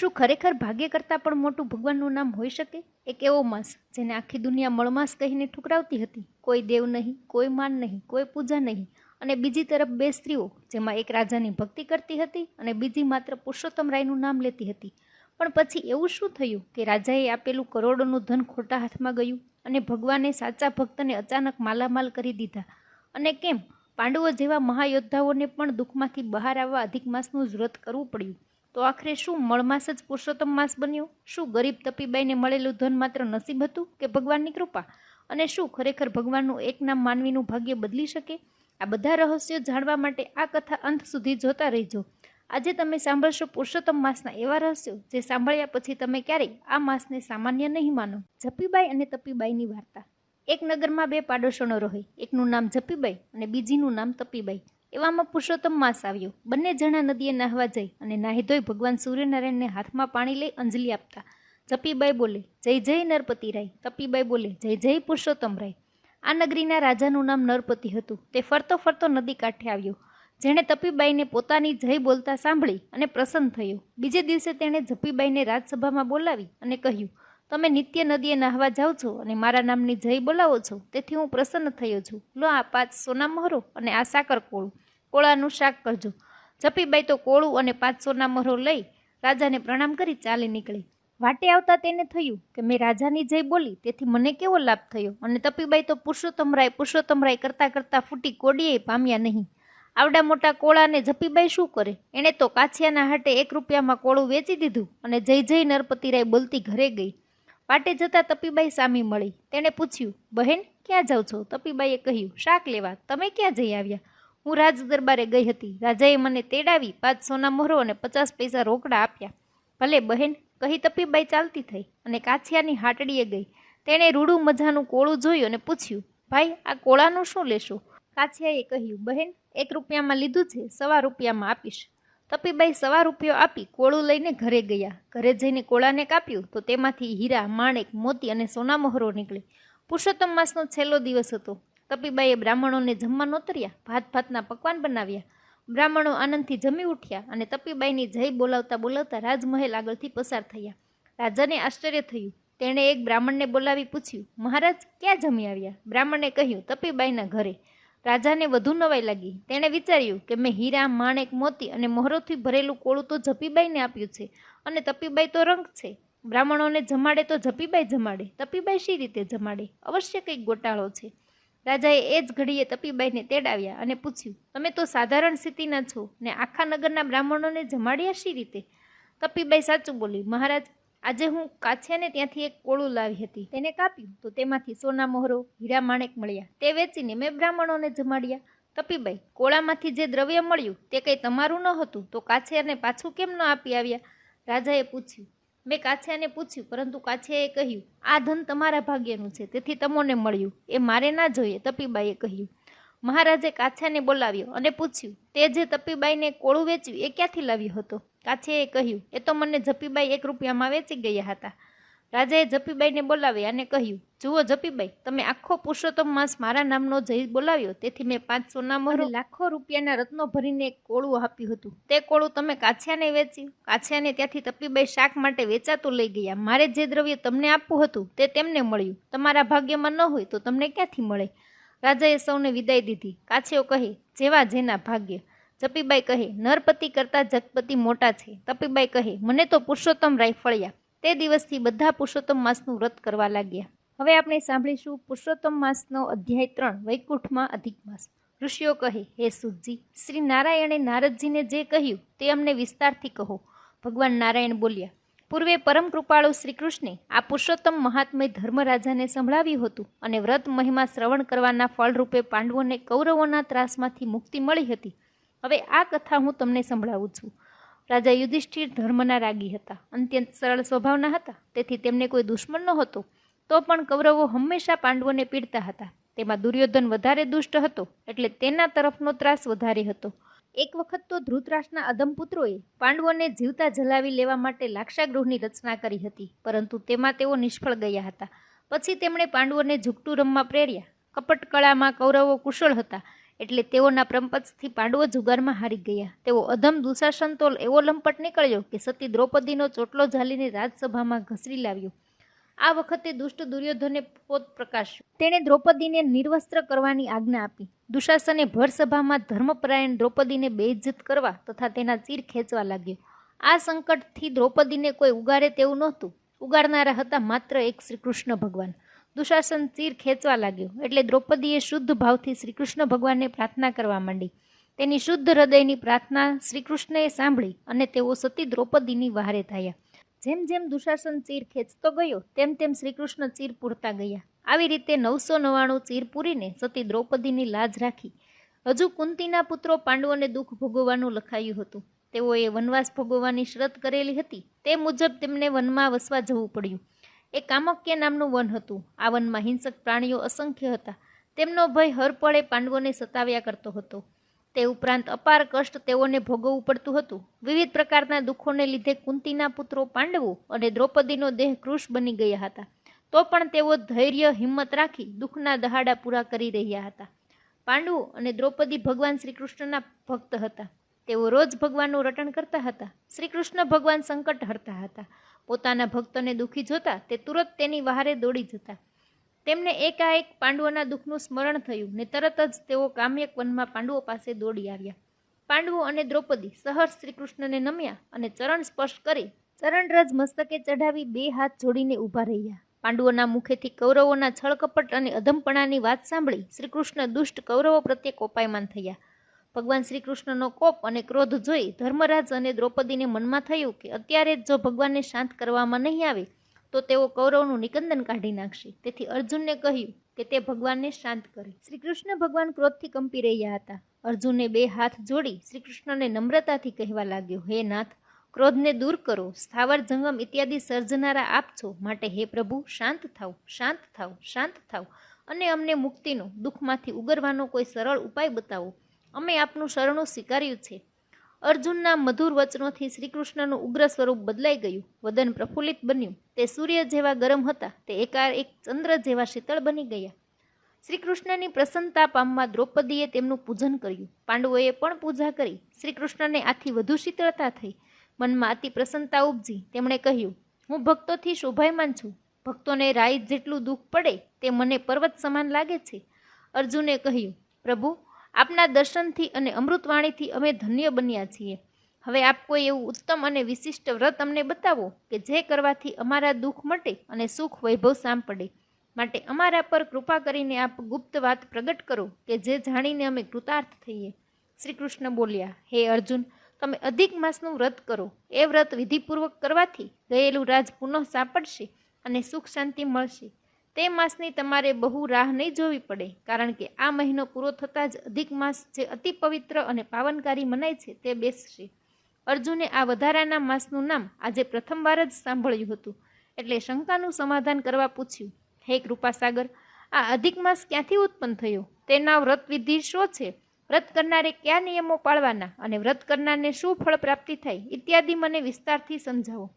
શું ખરેખર ભાગ્ય કરતાં પણ મોટું ભગવાનનું નામ હોઈ શકે? એક એવો માસ જેને આખી દુનિયા મળમાસ કહીને ઠુકરાવતી હતી. કોઈ દેવ નહીં, કોઈ માન નહીં, કોઈ પૂજા નહીં. અને બીજી તરફ બે સ્ત્રીઓ, જેમાં એક રાજાની ભક્તિ કરતી હતી અને બીજી માત્ર પુરુષોત્તમ રાયનું નામ લેતી હતી. પણ પછી એવું શું થયું કે રાજાએ આપેલું કરોડોનું ધન ખોટા હાથમાં ગયું અને ભગવાને સાચા ભક્તને અચાનક માલામાલ કરી દીધા? અને કેમ પાંડવો જેવા મહાયોદ્ધાઓને પણ દુઃખમાંથી બહાર આવવા અધિક માસનું જ વ્રત કરવું પડ્યું? તો આખરે શું મળમાસ જ પુરુષોત્તમ માસ બન્યો? શું ગરીબ તપીબાઈને મળેલું ધન માત્ર નસીબ હતું કે ભગવાનની કૃપા? અને શું ખરેખર ભગવાનનું એક નામ માનવીનું ભાગ્ય બદલી શકે? આ બધા રહસ્યો જાણવા માટે આ કથા અંત સુધી જોતા રહેજો. આજે તમે સાંભળશો પુરુષોત્તમ માસના એવા રહસ્યો જે સાંભળ્યા પછી તમે ક્યારેય આ માસને સામાન્ય નહીં માનો. જપીબાઈ અને તપીબાઈની વાર્તા. એક નગરમાં બે પાડોશણો રહે. એકનું નામ જપીબાઈ અને બીજીનું નામ તપીબાઈ. એવામાં પુરુષોત્તમ માસ આવ્યો. બંને જણા નદીએ નાહવા જઈ અને નાહી ધોઈ ભગવાન સૂર્યનારાયણને હાથમાં પાણી લઈ અંજલિ આપતા. જપીબાઈ બોલે, જય જય નરપતિ રાય. તપીબાઈ બોલે, જય જય પુરુષોત્તમ રાય. આ નગરીના રાજાનું નામ નરપતિ હતું. તે ફરતો ફરતો નદી કાંઠે આવ્યો. જેણે તપીબાઈને પોતાની જય બોલતા સાંભળી અને પ્રસન્ન થયો. બીજે દિવસે તેણે જપીબાઈને રાજસભામાં બોલાવી અને કહ્યું, તમે નિત્ય નદીએ નાહવા જાઓ છો અને મારા નામની જય બોલાવો છો, તેથી હું પ્રસન્ન થયો છું. લો આ 5 સોના મહોરો અને આ સાકર કોળું. કોળાનું શાક કરજો. જપીબાઈ તો કોળું અને 5 સોના મહોરો લઈ રાજાને પ્રણામ કરી ચાલી નીકળી. વાટે આવતા તેને થયું કે મેં રાજાની જય બોલી, તેથી મને કેવો લાભ થયો? અને તપીબાઈ તો પુરુષોત્તમ રાય કરતાં કરતાં ફૂટી કોડીએ પામ્યા નહીં. આવડા મોટા કોળાને જપીબાઈ શું કરે? એણે તો કાછિયાના હાટે 1 રૂપિયામાં કોળું વેચી દીધું અને જય જય નરપતિ રાય બોલતી ઘરે ગઈ. વાટે જતાં તપીબાઈ સામી મળી. તેણે પૂછ્યું, બહેન ક્યાં જાઉં છો? તપીબાઈએ કહ્યું, શાક લેવા. તમે ક્યાં જઈ આવ્યા? હું રાજ દરબારે ગઈ હતી. રાજાએ મને તેડાવી 5 સોના મહોરો અને 50 પૈસા રોકડા આપ્યા. ભલે બહેન, કહી તપીબાઈ ચાલતી થઈ અને કાછિયાની હાટડીએ ગઈ. તેણે રૂડું મજાનું કોળું જોયું અને પૂછ્યું, ભાઈ આ કોળાનું શું લેશો? કાછિયાએ કહ્યું, બહેન 1 રૂપિયામાં લીધું છે, 1.25 રૂપિયામાં આપીશ. તપીબાઈ 1.25 રૂપિયો આપી કોળું લઈને ઘરે ગયા. ઘરે જઈને કોળાને કાપ્યું તો તેમાંથી હીરા, માણેક, મોતી અને સોના મહોરો નીકળે. પુરુષોત્તમ માસનો છેલ્લો દિવસ હતો. તપીબાઈએ બ્રાહ્મણોને જમવા નોતર્યા. ભાતના પકવાન બનાવ્યા. બ્રાહ્મણો આનંદથી જમી ઉઠ્યા અને તપીબાઈની જય બોલાવતા બોલાવતા રાજમહેલ આગળથી પસાર થયા. રાજાને આશ્ચર્ય થયું. તેણે એક બ્રાહ્મણને બોલાવી પૂછ્યું, મહારાજ ક્યાં જમી આવ્યા? બ્રાહ્મણે કહ્યું, તપીબાઈના ઘરે. રાજાને વધુ નવાઈ લાગી. તેણે વિચાર્યું કે મેં હીરા, માણેક, મોતી અને મહોરોથી ભરેલું કોળું તો જપીબાઈને આપ્યું છે અને તપીબાઈ તો રંગ છે. બ્રાહ્મણોને જમાડે તો જપીબાઈ જમાડે, તપીબાઈ શી રીતે જમાડે? અવશ્ય કંઈક ગોટાળો છે. રાજાએ એ જ ઘડીએ તપીબાઈને તેડાવ્યા અને પૂછ્યું, તમે તો સાધારણ સ્થિતિના છો ને આખા નગરના બ્રાહ્મણોને જમાડ્યા શી રીતે? તપીબાઈ સાચું બોલી, મહારાજ આજે હું કાછિયાને ત્યાંથી એક કોળું લાવી હતી. તેને કાપ્યું તો તેમાંથી સોના મહોરો, હીરા, માણેક મળ્યા. તે વેચીને મેં બ્રાહ્મણોને જમાડ્યા. તપીબાઈ, કોળામાંથી જે દ્રવ્ય મળ્યું તે કંઈ તમારું ન હતું તો કાછિયાને પાછું કેમ ન આપી આવ્યા? રાજાએ પૂછ્યું. મેં કાછિયાને પૂછ્યું, પરંતુ કાછિયાએ કહ્યું, આ ધન તમારા ભાગ્યનું છે, તેથી તમોને મળ્યું. એ મારે ના જોઈએ. તપીબાઈએ કહ્યું. મહારાજે કાછિયાને બોલાવ્યો અને પૂછ્યું, તે જે તપીબાઈને કોળું વેચ્યું એ ક્યાંથી લાવ્યો હતો? કાછિયાએ કહ્યું, એ તો મને જપીબાઈ 1 રૂપિયામાં વેચી ગયા હતા. રાજાએ જપીબાઈને બોલાવ્યા અને કહ્યું, જુઓ જપીબાઈ, તમે આખો પુરુષોત્તમ માસ મારા નામનો જય બોલાવ્યો, તેથી મેં 5 સોના મહોરો લાખો રૂપિયાના રત્નો ભરીને એક કોળું આપ્યું હતું. તે કોળું તમે કાછિયાને વેચ્યું. કાછિયાને ત્યાંથી તપીબાઈ શાક માટે વેચાતું લઈ ગયા. મારે જે દ્રવ્ય તમને આપવું હતું તે તેમને મળ્યું. તમારા ભાગ્યમાં ન હોય તો તમને ક્યાંથી મળે? રાજાએ સૌને વિદાય દીધી. કાછિયો કહે, જેવા જેના ભાગ્ય. જપીબાઈ કહે, નરપતિ કરતાં જગપતિ મોટા છે. તપીબાઈ કહે, મને તો પુરુષોત્તમ રાય ફળ્યા. તે દિવસથી બધા પુરુષોત્તમ માસનું વ્રત કરવા લાગ્યા. હવે આપણે સાંભળીશું પુરુષોત્તમ માસનો અધ્યાય 3, વૈકુંઠમાં અધિક માસ. ઋષિઓ કહે, હે સુતજી, શ્રી નારાયણે નારદજીને જે કહ્યું તે અમને વિસ્તારથી કહો. ભગવાન નારાયણ બોલ્યા, પૂર્વે પરમ કૃપાળુ શ્રી કૃષ્ણે આ પુરુષોત્તમ મહાત્મય ધર્મરાજાને સંભળાવ્યું હતું અને વ્રત મહિમા શ્રવણ કરવાના ફળરૂપે પાંડવોને કૌરવોના ત્રાસમાંથી મુક્તિ મળી હતી. હવે આ કથા હું તમને સંભળાવું છું. રાજા યુધિષ્ઠિર ધર્મના રાગી હતા. અત્યંત સરળ સ્વભાવના હતા. તેથી તેમને કોઈ દુશ્મન નહોતો. તો પણ કૌરવો હંમેશા પાંડવોને પીડતા હતા. તેમાં દુર્યોધન વધારે દુષ્ટ હતો, એટલે તેના તરફનો ત્રાસ વધારે હતો. એક વખત તો ધૃતરાષ્ટ્રના અધમપુત્રોએ પાંડવોને જીવતા જલાવી લેવા માટે લાક્ષાગૃહની રચના કરી હતી, પરંતુ તેમાં તેઓ નિષ્ફળ ગયા હતા. પછી તેમણે પાંડવોને ઝૂકટું રમવા પ્રેર્યા. કપટકળામાં કૌરવો કુશળ હતા, એટલે તેઓના પ્રપંચથી પાંડવો જુગારમાં હારી ગયા. તેઓ અધમ દુશાસન તો એવો લંપટ નીકળ્યો કે સતી દ્રૌપદીનો ચોટલો ઝાલીને રાજસભામાં ઘસરી લાવ્યો. આ વખતે દુષ્ટ દુર્યોધને પોત પ્રકાશ્યો. તેણે દ્રૌપદીને નિર્વસ્ત્ર કરવાની આજ્ઞા આપી. દુશાસને ભરસભામાં ધર્મપરાયણ દ્રૌપદીને બેઇજ્જત કરવા તથા તેના ચીર ખેંચવા લાગ્યો. આ સંકટથી દ્રૌપદીને કોઈ ઉગારે તેવું નહોતું. ઉગારનારા હતા માત્ર એક શ્રી કૃષ્ણ ભગવાન. દુશાસન ચીર ખેંચવા લાગ્યો એટલે દ્રૌપદીએ શુદ્ધ ભાવથી શ્રી કૃષ્ણ ભગવાનને પ્રાર્થના કરવા માંડી. તેની શુદ્ધ હૃદયની પ્રાર્થના શ્રી કૃષ્ણએ સાંભળી અને તેઓ સતી દ્રૌપદીની વહારે થયા. જેમ જેમ દુશાસન ચીર ખેંચતો ગયો તેમ તેમ શ્રીકૃષ્ણ ચીર પૂરતા ગયા. આવી રીતે 999 ચીર પૂરીને સતી દ્રૌપદીની લાજ રાખી. હજુ કુંતીના પુત્રો પાંડવોને દુઃખ ભોગવવાનું લખાયું હતું. તેઓએ વનવાસ ભોગવવાની શરત કરેલી હતી. તે મુજબ તેમને વનમાં વસવા જવું પડ્યું. એ કામક્ય નામનું વન હતું. આ વનમાં હિંસક પ્રાણીઓ અસંખ્ય હતા. તેમનો ભય હર પળે પાંડવોને સતાવ્યા કરતો હતો. તે ઉપરાંત અપાર કષ્ટ તેઓને ભોગવવું પડતું હતું. વિવિધ પ્રકારના દુઃખોને લીધે કુંતીના પુત્રો પાંડવો અને દ્રૌપદીનો દેહ કૃશ બની ગયા હતા. તો પણ તેઓ ધૈર્ય હિંમત રાખી દુઃખના દહાડા પૂરા કરી રહ્યા હતા. પાંડવો અને દ્રૌપદી ભગવાન શ્રીકૃષ્ણના ભક્ત હતા. તેઓ રોજ ભગવાનનું રટણ કરતા હતા. શ્રી કૃષ્ણ ભગવાન સંકટ હરતા હતા. પોતાના ભક્તને દુઃખી જોતા તે તુરત તેની વહારે દોડી જતા. તેમને એકાએક પાંડવોના દુઃખનું સ્મરણ થયું ને તરત જ તેઓ કામ્યક વનમાં પાંડવો પાસે દોડી આવ્યા. પાંડવો અને દ્રૌપદી સહર્ષ શ્રીકૃષ્ણને નમ્યા અને ચરણ સ્પર્શ કરી ચરણરજ મસ્તકે ચઢાવી 2 હાથ જોડીને ઊભા રહ્યા. પાંડવોના મુખેથી કૌરવોના છળકપટ અને અધમપણાની વાત સાંભળી શ્રીકૃષ્ણ દુષ્ટ કૌરવો પ્રત્યે કોપાયમાન થયા. ભગવાન શ્રીકૃષ્ણનો કોપ અને ક્રોધ જોઈ ધર્મરાજ અને દ્રૌપદીને મનમાં થયું કે અત્યારે જ જો ભગવાનને શાંત કરવામાં નહીં આવે તો તેઓ કૌરવનું નિકંદન કાઢી નાખશે. તેથી અર્જુનને કહ્યું કે તે ભગવાનને શાંત કરે. શ્રીકૃષ્ણ ભગવાન ક્રોધથી કંપી રહ્યા હતા. અર્જુને 2 હાથ જોડી શ્રીકૃષ્ણને નમ્રતાથી કહેવા લાગ્યો, હે નાથ, ક્રોધને દૂર કરો. સ્થાવર જંગમ ઇત્યાદિ સર્જનારા આપ છો. માટે હે પ્રભુ, શાંત થાવ, શાંત થાવ, શાંત થાવ અને અમને મુક્તિનો, દુઃખમાંથી ઉગરવાનો કોઈ સરળ ઉપાય બતાવો. અમે આપનું શરણું સ્વીકાર્યું છે. અર્જુનના મધુર વચનોથી શ્રીકૃષ્ણનું ઉગ્ર સ્વરૂપ બદલાઈ ગયું. વદન પ્રફુલ્લિત બન્યું. તે સૂર્ય જેવા ગરમ હતા તે એકાએક ચંદ્ર જેવા શીતળ બની ગયા. શ્રીકૃષ્ણની પ્રસન્નતા પામવા દ્રૌપદીએ તેમનું પૂજન કર્યું. પાંડવોએ પણ પૂજા કરી. શ્રીકૃષ્ણને આથી વધુ શીતળતા થઈ. મનમાં અતિ પ્રસન્નતા ઉપજી. તેમણે કહ્યું, હું ભક્તોથી શોભાયમાન છું. ભક્તોને રાઈ જેટલું દુઃખ પડે તે મને પર્વત સમાન લાગે છે. અર્જુને કહ્યું, પ્રભુ, આપના દર્શનથી અને અમૃતવાણીથી અમે ધન્ય બન્યા છીએ. હવે આપ કોઈ એવું ઉત્તમ અને વિશિષ્ટ વ્રત અમને બતાવો કે જે કરવાથી અમારા દુઃખ મટે અને સુખ વૈભવ સાંપડે. માટે અમારા પર કૃપા કરીને આપ ગુપ્ત વાત પ્રગટ કરો કે જે જાણીને અમે કૃતાર્થ થઈએ. શ્રી કૃષ્ણ બોલ્યા, હે અર્જુન, તમે અધિક માસનું વ્રત કરો. એ વ્રત વિધિપૂર્વક કરવાથી ગયેલું રાજ પુનઃ સાંપડશે અને સુખ શાંતિ મળશે. તે માસની તમારે બહુ રાહ નહીં જોવી પડે, કારણ કે આ મહિનો પૂરો થતાં જ અધિક માસ જે અતિ પવિત્ર અને પાવનકારી મનાય છે તે બેસશે. અર્જુને આ વધારાના માસનું નામ આજે પ્રથમવાર જ સાંભળ્યું હતું. એટલે શંકાનું સમાધાન કરવા પૂછ્યું, હે કૃપાસાગર, આ અધિક માસ ક્યાંથી ઉત્પન્ન થયો? તેના વ્રત વિધિ શું છે? વ્રત કરનારે કયા નિયમો પાળવાના અને વ્રત કરનારને શું ફળ પ્રાપ્તિ થાય ઇત્યાદિ મને વિસ્તારથી સમજાવો.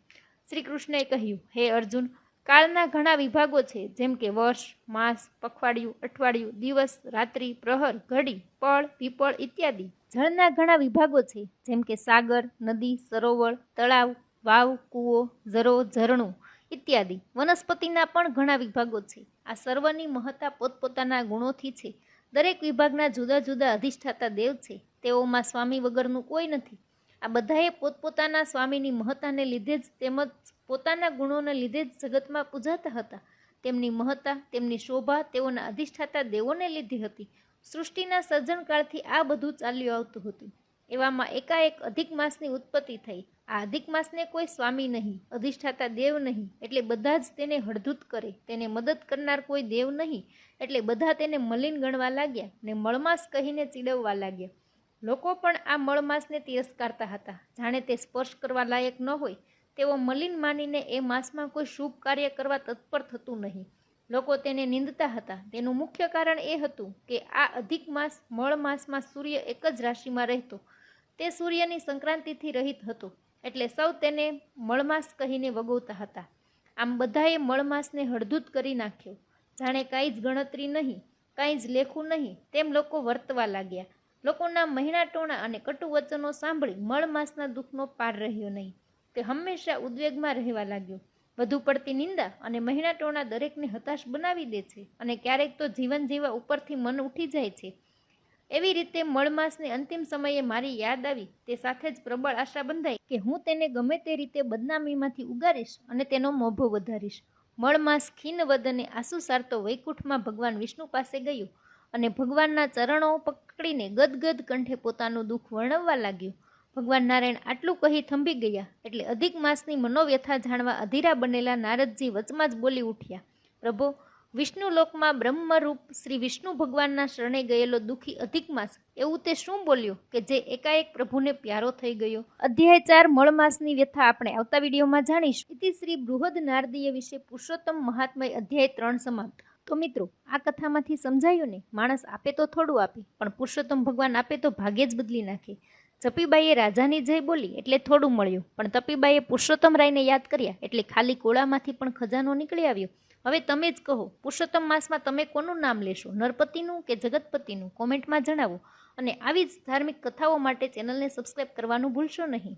શ્રી કૃષ્ણએ કહ્યું, હે અર્જુન, કાળના ઘણા વિભાગો છે, જેમ કે વર્ષ, માસ, પખવાડિયું, અઠવાડિયું, દિવસ, રાત્રિ, પ્રહર, ઘડી, પળ, વિપળ ઇત્યાદિ. જળના ઘણા વિભાગો છે, જેમ કે સાગર, નદી, સરોવર, તળાવ, વાવ, કૂવો, ઝરો, ઝરણું ઇત્યાદિ. વનસ્પતિના પણ ઘણા વિભાગો છે. આ સર્વની મહત્તા પોતપોતાના ગુણોથી છે. દરેક વિભાગના જુદા જુદા અધિષ્ઠાતા દેવ છે. તેઓમાં સ્વામી વગરનું કોઈ નથી. આ બધાએ પોતપોતાના સ્વામીની મહત્તાને લીધે જ તેમજ પોતાના ગુણોને લીધે જ જગતમાં પૂજાતા હતા. તેમની મહત્તા, તેમની શોભા તેઓના અધિષ્ઠાતા દેવોને લીધી હતી. સૃષ્ટિના સર્જનકાળથી આ બધું ચાલ્યું આવતું હતું. એવામાં એકાએક અધિક માસની ઉત્પત્તિ થઈ. આ અધિક માસને કોઈ સ્વામી નહીં, અધિષ્ઠાતા દેવ નહીં, એટલે બધા જ તેને હળધૂત કરે. તેને મદદ કરનાર કોઈ દેવ નહીં, એટલે બધા તેને મલિન ગણવા લાગ્યા ને મળમાસ કહીને ચીડવવા લાગ્યા. લોકો પણ આ મળમાસને તિરસ્કારતા હતા. જાણે તે સ્પર્શ કરવા લાયક ન હોય તેવો મલિન માનીને એ માસમાં કોઈ શુભ કાર્ય કરવા તત્પર થતું નહીં. લોકો તેને નિંદતા હતા. તેનું મુખ્ય કારણ એ હતું કે આ અધિક માસ મળ માસમાં સૂર્ય એક જ રાશિમાં રહેતો. તે સૂર્યની સંક્રાંતિથી રહિત હતો, એટલે સૌ તેને મળમાસ કહીને વગોવતા હતા. આમ બધાએ મળમાસને હળધૂત કરી નાખ્યો. જાણે કાંઈ જ ગણતરી નહીં. કાંઈ જ લેખું નહીં, તેમ લોકો વર્તવા લાગ્યા. લોકોના મહિના ટોણા અને કટુ વચનો સાંભળી મળ માસના દુઃખનો પાર રહ્યો નહીં. તે હંમેશા ઉદ્વેગમાં રહેવા લાગ્યો. વધુ પડતી નિંદા અને મહિના ટોણા દરેકને હતાશ બનાવી દે છે અને ક્યારેક તો જીવન જીવવા ઉપરથી મન ઉઠી જાય છે. એવી રીતે મળમાસને અંતિમ સમયે મારી યાદ આવી તે સાથે જ પ્રબળ આશા બંધાઈ કે હું તેને ગમે તે રીતે બદનામીમાંથી ઉગારીશ અને તેનો મોભો વધારીશ. મળમાસ ખીન વદને આંસુ સારતો વૈકુંઠમાં ભગવાન વિષ્ણુ પાસે ગયો અને ભગવાનના ચરણો પકડીને ગદગદ કંઠે પોતાનું દુઃખ વર્ણવવા લાગ્યો. ભગવાન નારાયણ આટલું કહી થંભી ગયા એટલે અધિક માસની મનોવ્યથા જાણવા અધીરા બનેલા નારદજી વચમાં જ બોલી ઉઠ્યા, પ્રભો, વિષ્ણુલોકમાં બ્રહ્મરૂપ શ્રી વિષ્ણુ ભગવાનના શરણે ગયેલો દુઃખી અધિક માસ એવું તે શું બોલ્યો કે જે એકાએક પ્રભુને પ્યારો થઈ ગયો? અધ્યાય 4 મળમાસની વ્યથા આપણે આવતા વિડીયોમાં જાણીશું. ઇતિ શ્રી બૃહદ નારદીય વિશે પુરુષોત્તમ મહાત્મય અધ્યાય 3 સમાપ્ત. તો મિત્રો, આ કથામાંથી સમજાયું ને, માણસ આપે તો થોડું આપે, પણ પુરુષોત્તમ ભગવાન આપે તો ભાગ્ય જ બદલી નાખે. જપીબાઈએ રાજાની જય બોલી એટલે થોડું મળ્યું, પણ તપીબાઈએ પુરુષોત્તમ રાયને યાદ કર્યા એટલે ખાલી કોળામાંથી પણ ખજાનો નીકળી આવ્યો. હવે તમે જ કહો, પુરુષોત્તમ માસમાં તમે કોનું નામ લેશો, નરપતિનું કે જગતપતિનું? કોમેન્ટમાં જણાવો અને આવી જ ધાર્મિક કથાઓ માટે ચેનલને સબસ્ક્રાઈબ કરવાનું ભૂલશો નહીં.